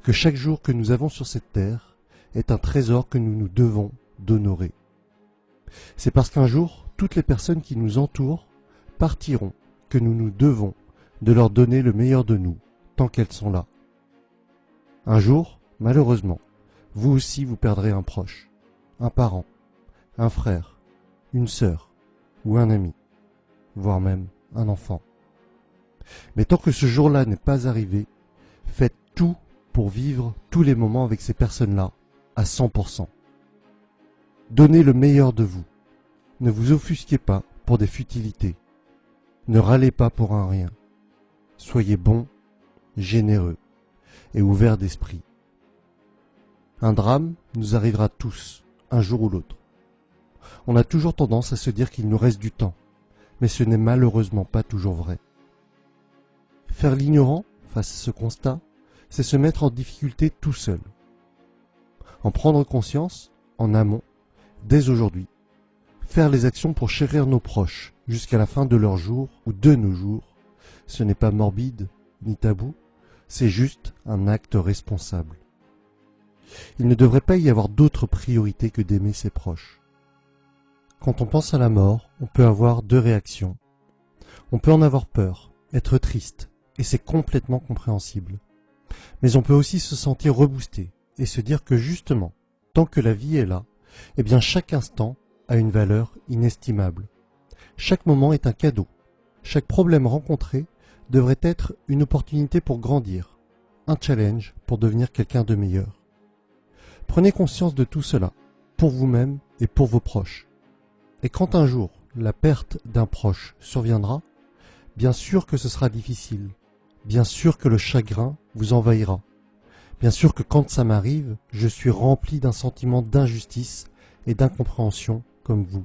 que chaque jour que nous avons sur cette terre est un trésor que nous nous devons d'honorer. C'est parce qu'un jour, toutes les personnes qui nous entourent partiront que nous nous devons de leur donner le meilleur de nous tant qu'elles sont là. Un jour, malheureusement, vous aussi vous perdrez un proche, un parent, un frère, une sœur ou un ami, voire même un enfant. Mais tant que ce jour-là n'est pas arrivé, faites tout pour vivre tous les moments avec ces personnes-là à 100%. Donnez le meilleur de vous. Ne vous offusquez pas pour des futilités. Ne râlez pas pour un rien. Soyez bon, généreux et ouvert d'esprit. Un drame nous arrivera tous, un jour ou l'autre. On a toujours tendance à se dire qu'il nous reste du temps, mais ce n'est malheureusement pas toujours vrai. Faire l'ignorant face à ce constat, c'est se mettre en difficulté tout seul. En prendre conscience, en amont, dès aujourd'hui, faire les actions pour chérir nos proches jusqu'à la fin de leur jour ou de nos jours, ce n'est pas morbide ni tabou, c'est juste un acte responsable. Il ne devrait pas y avoir d'autre priorité que d'aimer ses proches. Quand on pense à la mort, on peut avoir deux réactions. On peut en avoir peur, être triste, et c'est complètement compréhensible. Mais on peut aussi se sentir reboosté et se dire que justement, tant que la vie est là, eh bien chaque instant a une valeur inestimable. Chaque moment est un cadeau. Chaque problème rencontré devrait être une opportunité pour grandir, un challenge pour devenir quelqu'un de meilleur. Prenez conscience de tout cela, pour vous-même et pour vos proches. Et quand un jour la perte d'un proche surviendra, bien sûr que ce sera difficile, bien sûr que le chagrin vous envahira, bien sûr que quand ça m'arrive, je suis rempli d'un sentiment d'injustice et d'incompréhension comme vous.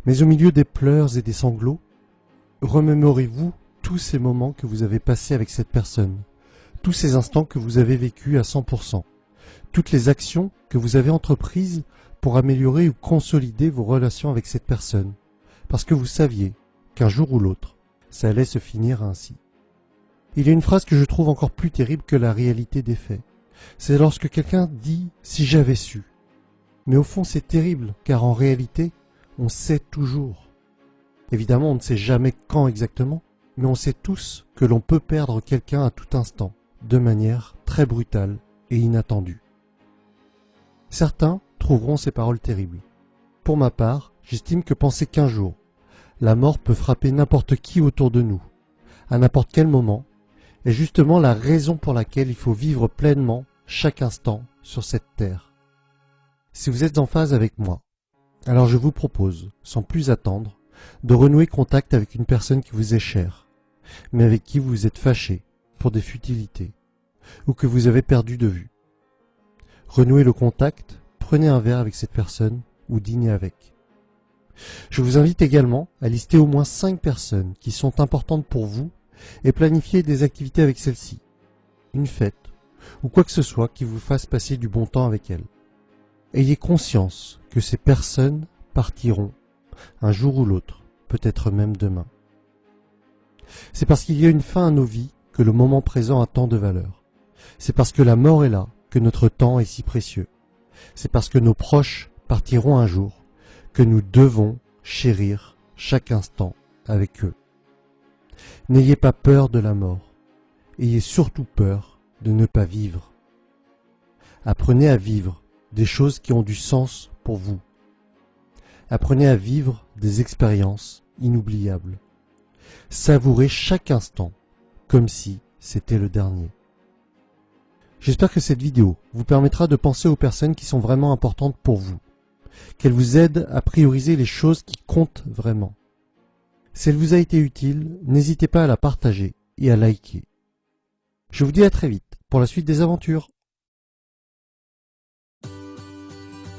Mais au milieu des pleurs et des sanglots, remémorez-vous tous ces moments que vous avez passés avec cette personne, tous ces instants que vous avez vécus à 100%, toutes les actions que vous avez entreprises pour améliorer ou consolider vos relations avec cette personne, parce que vous saviez qu'un jour ou l'autre, ça allait se finir ainsi. Il y a une phrase que je trouve encore plus terrible que la réalité des faits. C'est lorsque quelqu'un dit « si j'avais su ». Mais au fond c'est terrible, car en réalité, on sait toujours. Évidemment, on ne sait jamais quand exactement, mais on sait tous que l'on peut perdre quelqu'un à tout instant, de manière très brutale et inattendue. Certains trouveront ces paroles terribles. Pour ma part, j'estime que penser qu'un jour, la mort peut frapper n'importe qui autour de nous, à n'importe quel moment, est justement la raison pour laquelle il faut vivre pleinement chaque instant sur cette terre. Si vous êtes en phase avec moi, alors je vous propose, sans plus attendre, de renouer contact avec une personne qui vous est chère, mais avec qui vous êtes fâché pour des futilités, ou que vous avez perdu de vue. Renouez le contact, prenez un verre avec cette personne ou dînez avec. Je vous invite également à lister au moins 5 personnes qui sont importantes pour vous et planifier des activités avec celles-ci, une fête ou quoi que ce soit qui vous fasse passer du bon temps avec elles. Ayez conscience que ces personnes partiront un jour ou l'autre, peut-être même demain. C'est parce qu'il y a une fin à nos vies que le moment présent a tant de valeur. C'est parce que la mort est là que notre temps est si précieux. C'est parce que nos proches partiront un jour que nous devons chérir chaque instant avec eux. N'ayez pas peur de la mort. Ayez surtout peur de ne pas vivre. Apprenez à vivre des choses qui ont du sens pour vous. Apprenez à vivre des expériences inoubliables. Savourez chaque instant comme si c'était le dernier. J'espère que cette vidéo vous permettra de penser aux personnes qui sont vraiment importantes pour vous, qu'elle vous aide à prioriser les choses qui comptent vraiment. Si elle vous a été utile, n'hésitez pas à la partager et à liker. Je vous dis à très vite pour la suite des aventures.